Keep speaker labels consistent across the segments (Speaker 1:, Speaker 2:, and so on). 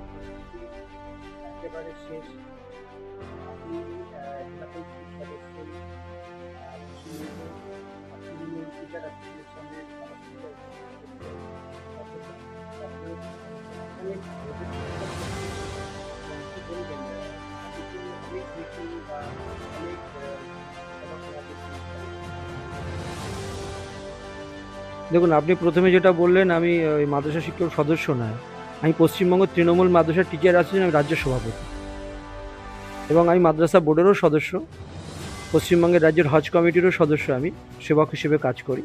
Speaker 1: আমাদের পরিস্থিতি একেবারে শেষ। আপনি জেলা পরিষদের সদস্য, পশ্চিমবঙ্গ তৃণমূল লিডার অ্যাসোসিয়েশনের সভাপতি, অথচ তারপরে অনেক প্রজেক্ট কি বলবেন, অনেক মিটিং বা অনেক
Speaker 2: দেখুন, আপনি প্রথমে যেটা বললেন আমি ওই মাদ্রাসা শিক্ষক সদস্য নয়, আমি পশ্চিমবঙ্গ তৃণমূল মাদ্রাসা টিচার অ্যাসোসিয়েশনের রাজ্য সভাপতি এবং আমি মাদ্রাসা বোর্ডেরও সদস্য, পশ্চিমবঙ্গের রাজ্যের হজ কমিটিরও সদস্য। আমি সেবক হিসেবে কাজ করি,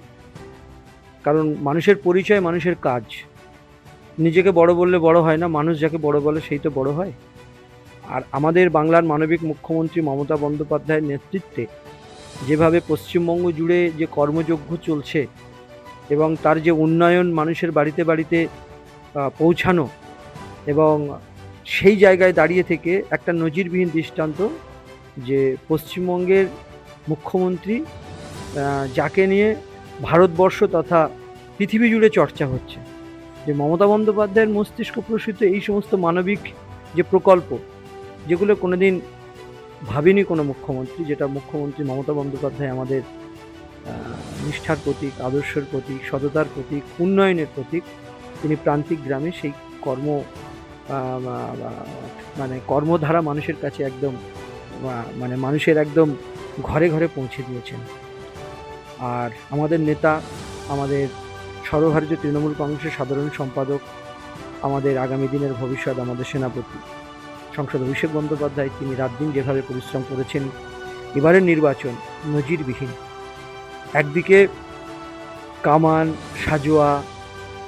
Speaker 2: কারণ মানুষের পরিচয় মানুষের কাজ। নিজেকে বড় বললে বড় হয় না, মানুষ যাকে বড় বলে সেই তো বড় হয়। আর আমাদের বাংলার মানবিক মুখ্যমন্ত্রী মমতা বন্দ্যোপাধ্যায়ের নেতৃত্বে যেভাবে পশ্চিমবঙ্গ জুড়ে যে কর্মযজ্ঞ চলছে এবং তার যে উন্নয়ন মানুষের বাড়িতে বাড়িতে পৌঁছানো, এবং সেই জায়গায় দাঁড়িয়ে থেকে একটা নজিরবিহীন দৃষ্টান্ত যে পশ্চিমবঙ্গের মুখ্যমন্ত্রী, যাকে নিয়ে ভারতবর্ষ তথা পৃথিবী জুড়ে চর্চা হচ্ছে, যে মমতা বন্দ্যোপাধ্যায়ের মস্তিষ্ক প্রসূত এই সমস্ত মানবিক যে প্রকল্প, যেগুলো কোনোদিন ভাবেনি কোনো মুখ্যমন্ত্রী, যেটা মুখ্যমন্ত্রী মমতা বন্দ্যোপাধ্যায় আমাদের নিষ্ঠার প্রতীক, আদর্শের প্রতীক, সততার প্রতীক, উন্নয়নের প্রতীক। তিনি প্রান্তিক গ্রামে সেই কর্ম মানে কর্মধারা মানুষের কাছে একদম মানে মানুষের একদম ঘরে ঘরে পৌঁছে দিয়েছেন। আর আমাদের নেতা, আমাদের সর্বভারতীয় তৃণমূল কংগ্রেসের সাধারণ সম্পাদক, আমাদের আগামী দিনের ভবিষ্যৎ, আমাদের সেনাপতি সংসদ অভিষেক বন্দ্যোপাধ্যায়, তিনি রাত দিন যেভাবে পরিশ্রম করেছেন, এবারের নির্বাচন নজিরবিহীন। একদিকে কামান সাজোয়া,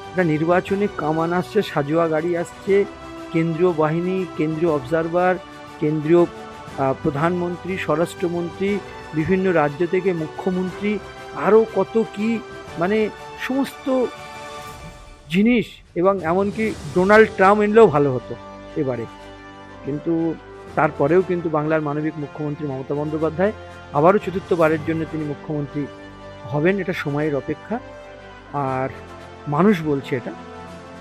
Speaker 2: একটা নির্বাচনে কামান আসছে, সাজোয়া গাড়ি আসছে, কেন্দ্রীয় বাহিনী, কেন্দ্রীয় অবজারভার, কেন্দ্রীয় প্রধানমন্ত্রী, স্বরাষ্ট্রমন্ত্রী, বিভিন্ন রাজ্য থেকে মুখ্যমন্ত্রী, আরও কত কি, মানে সমস্ত জিনিস। এবং এমনকি ডোনাল্ড ট্রাম্প এনলেও ভালো হতো এবারে, কিন্তু তারপরেও কিন্তু বাংলার মানবিক মুখ্যমন্ত্রী মমতা বন্দ্যোপাধ্যায় আবারও চতুর্থবারের জন্য তিনি মুখ্যমন্ত্রী হবেন, এটা সময়ের অপেক্ষা। আর মানুষ বলছে এটা,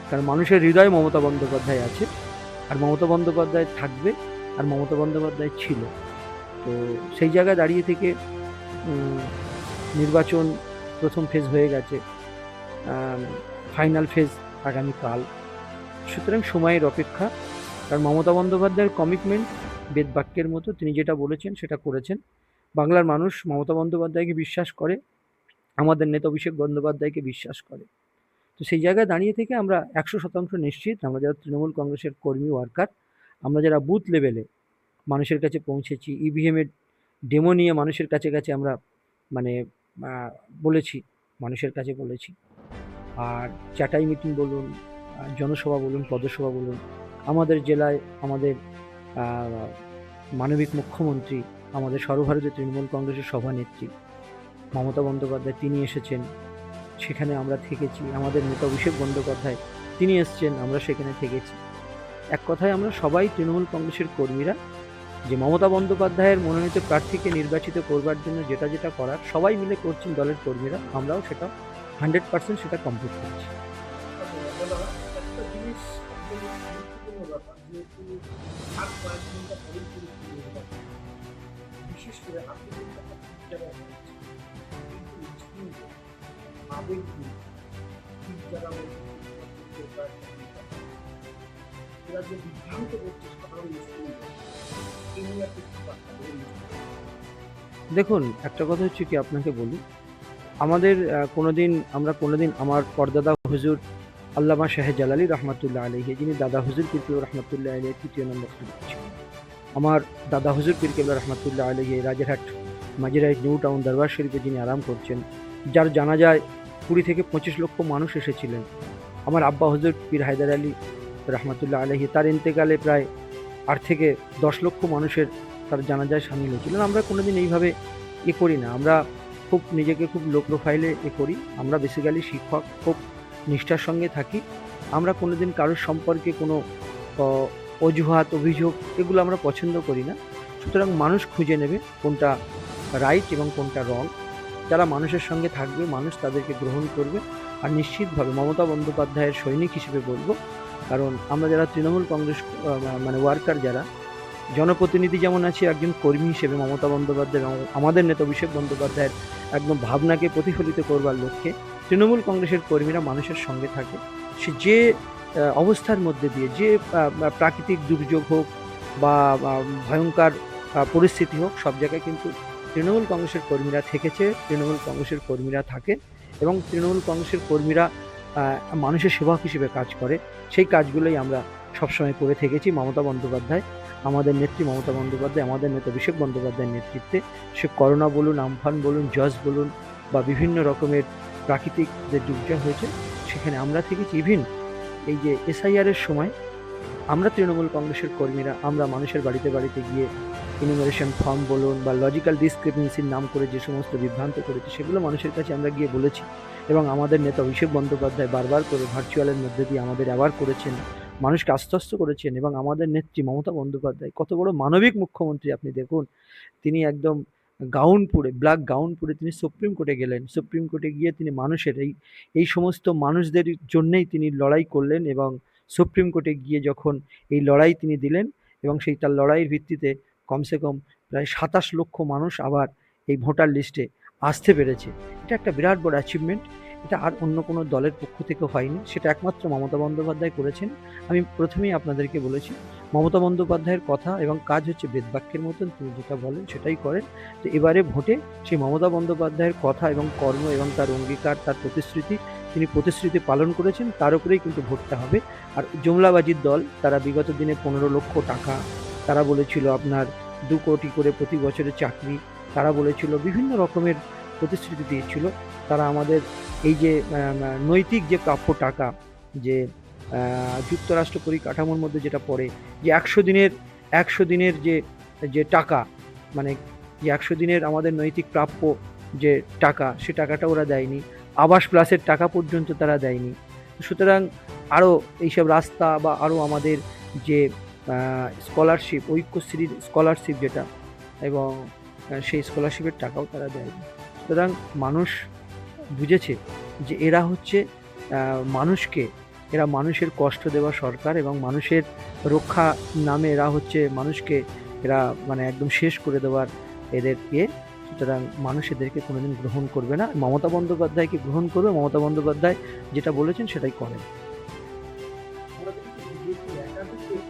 Speaker 2: কারণ মানুষের হৃদয়ে মমতা বন্দ্যোপাধ্যায় আছে, আর মমতা বন্দ্যোপাধ্যায় থাকবে, আর মমতা বন্দ্যোপাধ্যায় ছিল। তো সেই জায়গায় দাঁড়িয়ে থেকে নির্বাচন প্রথম ফেজ হয়ে গেছে, ফাইনাল ফেজ আগামীকাল। সুতরাং সময়ের অপেক্ষা, কারণ মমতা বন্দ্যোপাধ্যায়ের কমিটমেন্ট বেদবাক্যের মতো, তিনি যেটা বলেছেন সেটা করেছেন। বাংলার মানুষ মমতা বন্দ্যোপাধ্যায়কে বিশ্বাস করে, আমাদের নেতা অভিষেক বন্দ্যোপাধ্যায়কে বিশ্বাস করে। তো সেই জায়গায় দাঁড়িয়ে থেকে আমরা 100% নিশ্চিত, আমরা যারা তৃণমূল কংগ্রেসের কর্মী ওয়ার্কার, আমরা যারা বুথ লেভেলে মানুষের কাছে পৌঁছেছি, ইভিএমের ডেমো নিয়ে মানুষের কাছে কাছে আমরা মানে বলেছি, মানুষের কাছে বলেছি। আর চাটাই মিটিং বলুন, জনসভা বলুন, পদসভা বলুন, আমাদের জেলায় আমাদের মানবিক মুখ্যমন্ত্রী, আমাদের সর্বভারতীয় তৃণমূল কংগ্রেসের সভানেত্রী মমতা বন্দ্যোপাধ্যায়, তিনি এসেছেন, সেখানে আমরা থেকেছি। আমাদের নেতা অভিষেক বন্দ্যোপাধ্যায়, তিনি এসছেন, আমরা সেখানে থেকেছি। এক কথায় আমরা সবাই তৃণমূল কংগ্রেসের কর্মীরা, যে মমতা বন্দ্যোপাধ্যায়ের মনোনীত প্রার্থীকে নির্বাচিত করবার জন্য যেটা যেটা করার সবাই মিলে করছেন দলের কর্মীরা, আমরাও সেটা 100% সেটা কমপ্লিট করছি।
Speaker 1: একটা জিনিস একদম গুরুত্বপূর্ণ ব্যাপার, যেহেতু আর কয়েক ঘন্টা পরেই কিন্তু নির্বাচন, বিশেষ করে আপনি কিন্তু একটা ঠিক জায়গায় রয়েছেন, কিন্তু স্কুল আবেগ নিয়ে ঠিক জায়গা এরা যে বিভ্রান্ত করছে সাধারণ স্কুল, এই নিয়ে আপনি কি বার্তা দেবেন?
Speaker 2: দেখুন, একটা কথা হচ্ছে কি, আপনাকে বলি, আমাদের আমরা কোনোদিন আমার পরদাদা হুজুর আল্লামা শাহ জালালি রহমাতুল্লাহ আলাইহি, যিনি দাদা হুজুর পীর কেবলা রহমাতুল্লাহ আলাইহি তৃতীয় নম্বর খলিফা ছিলেন, আমার দাদা হুজুর পীর কেবলা রহমাতুল্লাহ আলাইহি রাজারহাট মাজিরাই নিউ টাউন দরবার শরীফে যিনি আরাম করছেন, যার জানাজায় 20 থেকে 25 লক্ষ মানুষ এসেছিলেন, আমার আব্বা হুজুর পীর হায়দার আলী রহমাতুল্লাহ আলাইহি, তার ইন্তেকালে প্রায় 8 থেকে 10 লক্ষ মানুষের তার জানাজায় সামিল হয়েছিলেন। আমরা কোনোদিন এইভাবে করি না, আমরা খুব নিজেকে খুব লো প্রোফাইলে করি। আমরা বেসিক্যালি শিক্ষক, খুব নিষ্ঠার সঙ্গে থাকি। আমরা কোনোদিন কারোর সম্পর্কে কোনো অজুহাত, অভিযোগ এগুলো আমরা পছন্দ করি না। সুতরাং মানুষ খুঁজে নেবে কোনটা রাইট এবং কোনটা রং। যারা মানুষের সঙ্গে থাকবে, মানুষ তাদেরকে গ্রহণ করবে। আর নিশ্চিতভাবে মমতা বন্দ্যোপাধ্যায়ের সৈনিক হিসেবে বলবো, কারণ আমরা যারা তৃণমূল কংগ্রেস মানে ওয়ার্কার যারা, জনপ্রতিনিধি যেমন আছে, একজন কর্মী হিসেবে মমতা বন্দ্যোপাধ্যায় এবং আমাদের নেতা অভিষেক বন্দ্যোপাধ্যায়ের একদম ভাবনাকে প্রতিফলিত করবার লক্ষ্যে তৃণমূল কংগ্রেসের কর্মীরা মানুষের সঙ্গে থাকে। সে যে অবস্থার মধ্যে দিয়ে, যে প্রাকৃতিক দুর্যোগ হোক বা ভয়ঙ্কর পরিস্থিতি হোক, সব জায়গায় কিন্তু তৃণমূল কংগ্রেসের কর্মীরা থেকেছে, তৃণমূল কংগ্রেসের কর্মীরা থাকে এবং তৃণমূল কংগ্রেসের কর্মীরা মানুষের সেবক হিসেবে কাজ করে। সেই কাজগুলোই আমরা সবসময় করে থেকেছি। মমতা বন্দ্যোপাধ্যায়, আমাদের নেত্রী মমতা বন্দ্যোপাধ্যায়, আমাদের নেতা অভিষেক বন্দ্যোপাধ্যায়ের নেতৃত্বে, সে করোনা বলুন, আমফান বলুন, জজ বলুন বা বিভিন্ন রকমের প্রাকৃতিক যে দুর্যোগ হয়েছে, সেখানে আমরা থেকেছি। ইভিন এই যে এসআইআরের সময় আমরা তৃণমূল কংগ্রেসের কর্মীরা আমরা মানুষের বাড়িতে বাড়িতে গিয়ে ইনুমারেশন ফর্ম বলুন বা লজিক্যাল ডিসক্রিপেন্সির নাম করে যে সমস্ত বিভ্রান্ত করেছে, সেগুলো মানুষের কাছে আমরা গিয়ে বলেছি। এবং আমাদের নেতা অভিষেক বন্দ্যোপাধ্যায় বারবার করে ভার্চুয়ালের মধ্যে দিয়ে আমাদের অ্যাওয়ার করেছেন, মানুষকে আশ্বস্ত করেছেন। এবং আমাদের নেত্রী মমতা বন্দ্যোপাধ্যায় কত বড় মানবিক মুখ্যমন্ত্রী আপনি দেখুন। তিনি একদম গাউন পরে, ব্ল্যাক গাউন পরে তিনি সুপ্রিম কোর্টে গেলেন। সুপ্রিম কোর্টে গিয়ে তিনি মানুষের এই সমস্ত মানুষদের জন্যেই তিনি লড়াই করলেন এবং সুপ্রিম কোর্টে গিয়ে যখন এই লড়াই তিনি দিলেন এবং সেই তার লড়াইয়ের ভিত্তিতে কমসে কম প্রায় ২৭ লক্ষ মানুষ আবার এই ভোটার লিস্টে আসতে পেরেছে। এটা একটা বিরাট বড় অ্যাচিভমেন্ট। এটা আর অন্য কোনো দলের পক্ষ থেকে হয়নি, সেটা একমাত্র মমতা বন্দ্যোপাধ্যায় করেছেন। আমি প্রথমেই আপনাদেরকে বলেছি, মমতা বন্দ্যোপাধ্যায়ের কথা এবং কাজ হচ্ছে বেদবাক্যের মতন, তিনি যেটা বলেন সেটাই করেন। তো এবারে ভোটে সেই মমতা বন্দ্যোপাধ্যায়ের কথা এবং কর্ম এবং তার অঙ্গীকার, তার প্রতিশ্রুতি, তিনি প্রতিশ্রুতি পালন করেছেন, তার উপরেই কিন্তু ভোটটা হবে। আর জুমলাবাজির দল, তারা বিগত দিনে ১৫ লক্ষ টাকা, তারা বলেছিল আপনার ২ কোটি করে প্রতি বছরের চাকরি, তারা বলেছিল বিভিন্ন রকমের প্রতিশ্রুতি দিয়েছিল। তারা আমাদের এই যে নৈতিক যে প্রাপ্য টাকা, যে যুক্তরাষ্ট্র পরিকাঠামোর মধ্যে যেটা পড়ে, যে ১০০ দিনের যে টাকা, মানে যে ১০০ দিনের আমাদের নৈতিক প্রাপ্য যে টাকা, সে টাকাটা ওরা দেয়নি। আবাস প্লাসের টাকা পর্যন্ত তারা দেয়নি। সুতরাং আরও এইসব রাস্তা বা আরও আমাদের যে স্কলারশিপ, ঐক্যশ্রীর স্কলারশিপ যেটা, এবং সেই স্কলারশিপের টাকাও তারা দেয়নি। সুতরাং মানুষ বুঝেছে যে এরা হচ্ছে এরা মানুষের কষ্ট দেওয়া সরকার এবং মানুষের রক্ষা নামে এরা হচ্ছে মানুষকে, এরা মানে একদম শেষ করে দেওয়ার এদের সুতরাং মানুষ এদেরকে কোনোদিন গ্রহণ করবে না। মমতা বন্দ্যোপাধ্যায়কে গ্রহণ করবে। মমতা বন্দ্যোপাধ্যায় যেটা বলেছেন সেটাই করেন।
Speaker 1: আমরা দেখি বিজেপি একাধিক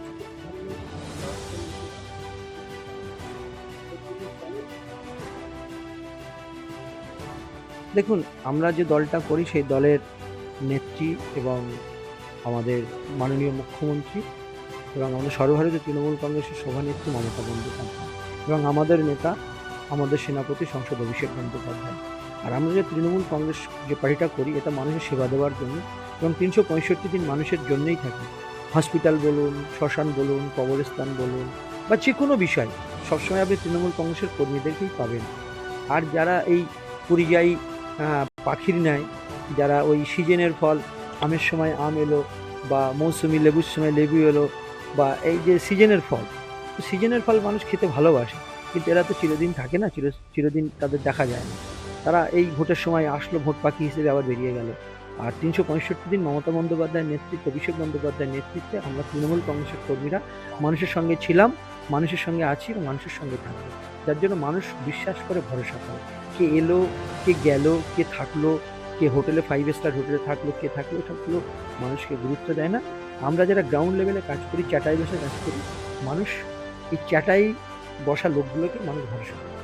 Speaker 2: দেখুন, আমরা যে দলটা করি সেই দলের নেত্রী এবং আমাদের মাননীয় মুখ্যমন্ত্রী এবং আমাদের সর্বভারতীয় তৃণমূল কংগ্রেসের সভানেত্রী মমতা বন্দ্যোপাধ্যায় এবং আমাদের নেতা, আমাদের সেনাপতি সংসদ অভিষেক বন্দ্যোপাধ্যায়। আর আমরা যে তৃণমূল কংগ্রেস যে পার্টিটা করি, এটা মানুষের সেবা দেওয়ার জন্য এবং ৩৬৫ দিন মানুষের জন্যই থাকি। হসপিটাল বলুন, শ্মশান বলুন, কবরস্থান বলুন বা যে কোনো বিষয়, সবসময় আপনি তৃণমূল কংগ্রেসের কর্মীদেরকেই পাবেন। আর যারা এই পরিযায়ী পাখির ন্যায়, যারা ওই সিজনের ফল, আমের সময় আম এলো বা মৌসুমি লেবুর সময় লেবু এলো, বা এই যে সিজনের ফল মানুষ খেতে ভালোবাসে, কিন্তু এরা তো চিরদিন থাকে না, চিরদিন তাদের দেখা যায় না। তারা এই ভোটের সময় আসলো, ভোট পাখি হিসেবে আবার বেরিয়ে গেল। আর ৩৬৫ দিন মমতা বন্দ্যোপাধ্যায়ের নেতৃত্বে, অভিষেক বন্দ্যোপাধ্যায়ের নেতৃত্বে আমরা তৃণমূল কংগ্রেসের কর্মীরা মানুষের সঙ্গে ছিলাম, মানুষের সঙ্গে আছি এবং মানুষের সঙ্গে থাকবো। যার জন্য মানুষ বিশ্বাস করে, ভরসা করে। কে এলো, কে গেল, কে থাকলো, কে হোটেলে 5 স্টার হোটেলে থাকলো, কে থাকলো, এসবগুলো মানুষকে গুরুত্ব দেয় না। আমরা যারা গ্রাউন্ড লেভেলে কাজ করি, চাটাই বসে কাজ করি, মানুষ এই চাটাই বসা লোকগুলোকে মানুষ ভরসা করে।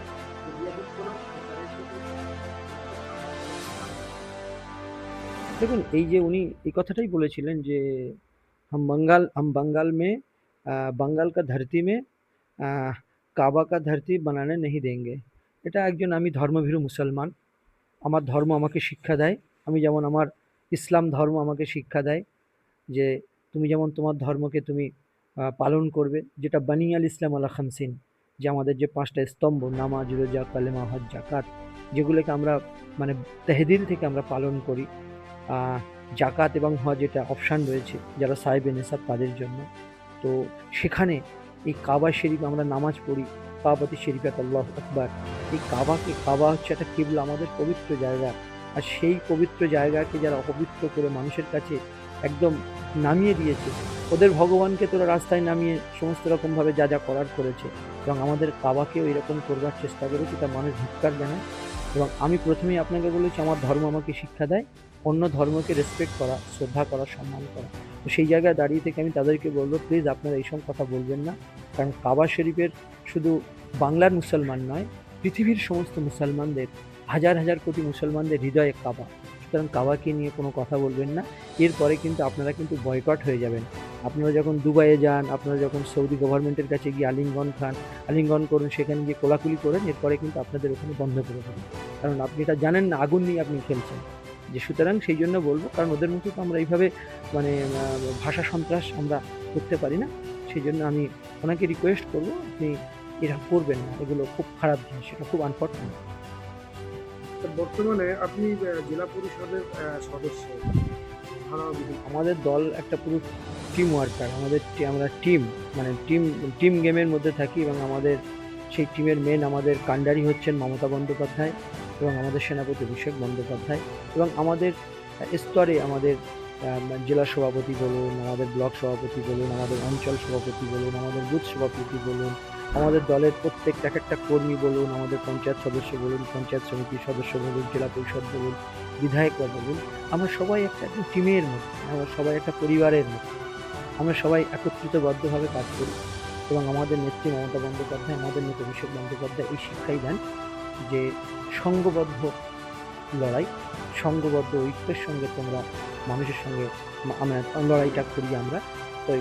Speaker 2: দেখুন, এই যে উনি এই কথাটাই বলেছিলেন যে हम बंगाल में बंगाल का धरती में কাবা কা ধরতি বানানে নেহি দেঙ্গে। এটা একজন, আমি ধর্মভীরু মুসলমান, আমার ধর্ম আমাকে শিক্ষা দেয়, আমি যেমন আমার ইসলাম ধর্ম আমাকে শিক্ষা দেয় যে তুমি যেমন তোমার ধর্মকে তুমি পালন করবে, যেটা বানিয়াল ইসলাম আলা খামসিন, যে আমাদের যে 5টা স্তম্ভ, নামাজ, রোজা, কালেমা, হজ, জাকাত, যেগুলোকে আমরা মানে তহদিল থেকে আমরা পালন করি। জাকাত এবং হজ এটা অপশান রয়েছে যারা সাহেবে নেশাব তাদের জন্য। তো সেখানে এই কাবা শরীফ আমরা নামাজ পড়ি, কাবাতি শরীফাত আল্লাহু আকবার। এই কাবা হচ্ছে একটা কিবলা, আমাদের পবিত্র জায়গা। আর সেই পবিত্র জায়গাকে যারা অপবিত্র করে মানুষের কাছে একদম নামিয়ে দিয়েছে। ওদের ভগবানকে তোরা রাস্তায় নামিয়ে সমস্ত রকমভাবে যা যা করার করেছে, এবং আমাদের কাবাকেও এরকম করবার চেষ্টা করেছে, তা মানুষ ধিক্কার জানায়। এবং আমি প্রথমেই আপনাকে বলেছি, আমার ধর্ম আমাকে শিক্ষা দেয় অন্য ধর্মকে রেসপেক্ট করা, শ্রদ্ধা করা, সম্মান করা। তো সেই জায়গায় দাঁড়িয়ে থেকে আমি তাদেরকে বলবো, প্লিজ আপনারা এইসব কথা বলবেন না। কারণ কাবা শরীফের শুধু বাংলার মুসলমান নয়, পৃথিবীর সমস্ত মুসলমানদের, হাজার হাজার কোটি মুসলমানদের হৃদয়ে কাবা। সুতরাং কাবাকে নিয়ে কোনো কথা বলবেন না। এরপরে কিন্তু আপনারা কিন্তু বয়কট হয়ে যাবেন। আপনারা যখন দুবাইয়ে যান, আপনারা যখন সৌদি গভর্নমেন্টের কাছে গিয়ে আলিঙ্গন করুন, সেখানে গিয়ে কোলাকুলি করেন, এরপরে কিন্তু আপনাদের ওখানে বন্ধ করে দেবেন। কারণ আপনি এটা জানেন না, আগুন নিয়ে আপনি খেলছেন। যে সুতরাং সেই জন্য বলবো, কারণ ওদের মতো তো আমরা এইভাবে মানে ভাষা সন্ত্রাস আমরা করতে পারি না। সেই জন্য আমি ওনাকে রিকোয়েস্ট করবো, আপনি এরা করবেন না, এগুলো খুব খারাপ জিনিস, এটা খুব আনফর্চুনেট।
Speaker 1: তো বর্তমানে আপনি জেলা পরিষদের সদস্য।
Speaker 2: আমাদের দল একটা পুরো টিম ওয়ার্কার, আমরা টিম, মানে টিম গেমের মধ্যে থাকি, এবং আমাদের সেই টিমের মেন আমাদের কাণ্ডারি হচ্ছেন মমতা বন্দ্যোপাধ্যায় এবং আমাদের সেনাপতি অভিষেক বন্দ্যোপাধ্যায়। এবং আমাদের স্তরে আমাদের জেলা সভাপতি বলুন, আমাদের ব্লক সভাপতি বলুন, আমাদের অঞ্চল সভাপতি বলুন, আমাদের বুথ সভাপতি বলুন, আমাদের দলের প্রত্যেকটা এক একটা কর্মী বলুন, আমাদের পঞ্চায়েত সদস্য বলুন, পঞ্চায়েত সমিতির সদস্য বলুন, জেলা পরিষদ বলুন, বিধায়করা বলুন, আমরা সবাই একটা টিমের মতো, আমরা সবাই একটা পরিবারের মতো, আমরা সবাই একত্রিতবদ্ধভাবে কাজ করি। এবং আমাদের নেত্রী মমতা বন্দ্যোপাধ্যায়, আমাদের নেতা অভিষেক বন্দ্যোপাধ্যায় এই শিক্ষাই দেন যে সংঘবদ্ধ লড়াই, সংঘবদ্ধ ঐক্যের সঙ্গে তোমরা মানুষের সঙ্গে আমরা লড়াইটা করি আমরা। তো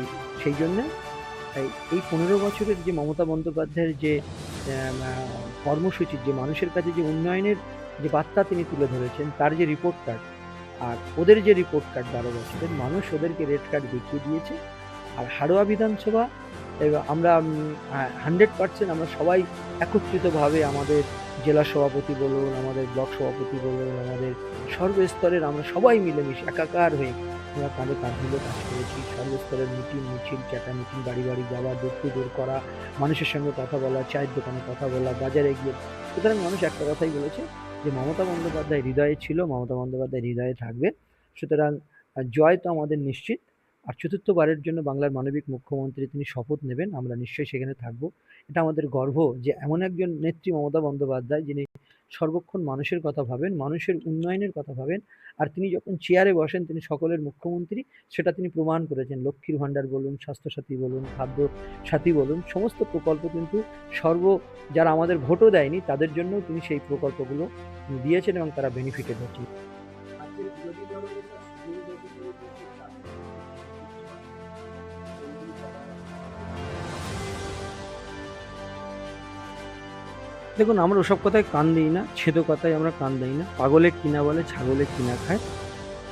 Speaker 2: সেই জন্যে এই 15 বছরের যে মমতা বন্দ্যোপাধ্যায়ের যে কর্মসূচি, যে মানুষের কাছে যে উন্নয়নের যে বার্তা তিনি তুলে ধরেছেন, তার যে রিপোর্ট কার্ড, আর ওদের যে রিপোর্ট কার্ড 12 বছরের, মানুষ ওদেরকে রেড কার্ড দেখিয়ে দিয়েছে। আর হাড়োয়া বিধানসভা আমরা 100% আমরা সবাই একত্রিতভাবে, আমাদের জেলা সভাপতি বলুন, আমাদের ব্লক সভাপতি বলুন, আমাদের সর্বস্তরের আমরা সবাই মিলেমিশে একাকার হয়ে আমরা কাঁধে কাঁধ মিলে কাজ করেছি। সর্বস্তরের মিছিল, চেঁচামেচি, বাড়ি বাড়ি যাওয়া, দুঃখ দূর করা, মানুষের সঙ্গে কথা বলা, চায়ের দোকানে কথা বলা, বাজারে গিয়ে। সুতরাং মানুষ একটা কথাই বলেছে যে মমতা বন্দ্যোপাধ্যায় হৃদয়ে ছিল, মমতা বন্দ্যোপাধ্যায় হৃদয়ে থাকবে। সুতরাং জয় তো আমাদের নিশ্চিত। আর চতুর্থবারের জন্য বাংলার মানবিক মুখ্যমন্ত্রী তিনি শপথ নেবেন, আমরা নিশ্চয়ই সেখানে থাকব। এটা আমাদের গর্ব যে এমন একজন নেত্রী মমতা বন্দ্যোপাধ্যায়, যিনি সর্বক্ষণ মানুষের কথা ভাবেন, মানুষের উন্নয়নের কথা ভাবেন। আর তিনি যখন চেয়ারে বসেন, তিনি সকলের মুখ্যমন্ত্রী, সেটা তিনি প্রমাণ করেছেন। লক্ষ্মীর ভাণ্ডার বলুন, স্বাস্থ্যসাথী বলুন, খাদ্য সাথী বলুন, সমস্ত প্রকল্প কিন্তু যারা আমাদের ভোটও দেয়নি তাদের জন্য তিনি সেই প্রকল্পগুলো দিয়েছেন, এবং তারা বেনিফিটেড হচ্ছে।
Speaker 1: আজকের বিরোধী দলনেতা শুভেন্দু অধিকারী
Speaker 2: দেখুন, আমরা ওসব কথায় কান দিই না, ছেদ কথায় আমরা কান দিই না। পাগলে কিনা বলে, ছাগলে কিনা খায়,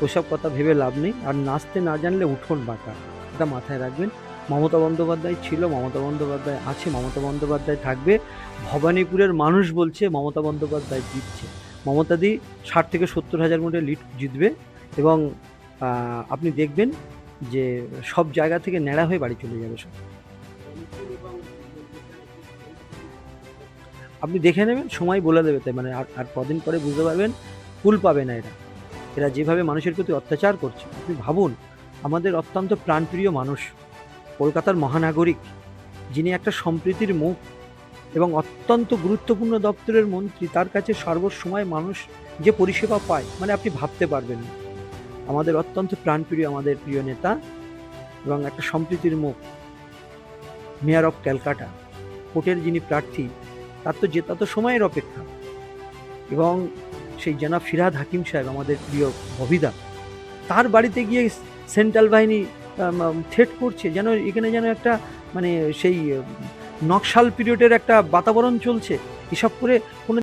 Speaker 2: ওসব কথা ভেবে লাভ নেই। আর নাচতে না জানলে উঠোন বাঁকা, এটা মাথায় রাখবেন। মমতা বন্দ্যোপাধ্যায় ছিল, মমতা বন্দ্যোপাধ্যায় আছে, মমতা বন্দ্যোপাধ্যায় থাকবে। ভবানীপুরের মানুষ বলছে মমতা বন্দ্যোপাধ্যায় জিতছে। মমতাদি 60 থেকে 70 হাজার ভোটে লিড জিতবে, এবং আপনি দেখবেন যে সব জায়গা থেকে ন্যাড়া হয়ে বাড়ি চলে যাবে সব। আপনি দেখে নেবেন, সময় বলে দেবে। তাই মানে আর কদিন পরে বুঝতে পারবেন, কুল পাবে না এরা যেভাবে মানুষের প্রতি অত্যাচার করছে। আপনি ভাবুন, আমাদের অত্যন্ত প্রাণপ্রিয় মানুষ, কলকাতার মহানাগরিক, যিনি একটা সম্প্রীতির মুখ এবং অত্যন্ত গুরুত্বপূর্ণ দপ্তরের মন্ত্রী, তার কাছে সর্বসময় মানুষ যে পরিষেবা পায়, মানে আপনি ভাবতে পারবেন না। আমাদের অত্যন্ত প্রাণপ্রিয়, আমাদের প্রিয় নেতা এবং একটা সম্প্রীতির মুখ, মেয়র অফ ক্যালকাটা, কোর্টের যিনি প্রার্থী, তার তো জেতা তো সময়ের অপেক্ষা। এবং সেই জনাব ফিরহাদ হাকিম সাহেব, আমাদের প্রিয় ববিদা, তার বাড়িতে গিয়ে সেন্ট্রাল বাহিনী থ্রেট করছে, যেন এখানে যেন একটা মানে সেই নকশাল পিরিয়ডের একটা বাতাবরণ চলছে। এসব করে কোনো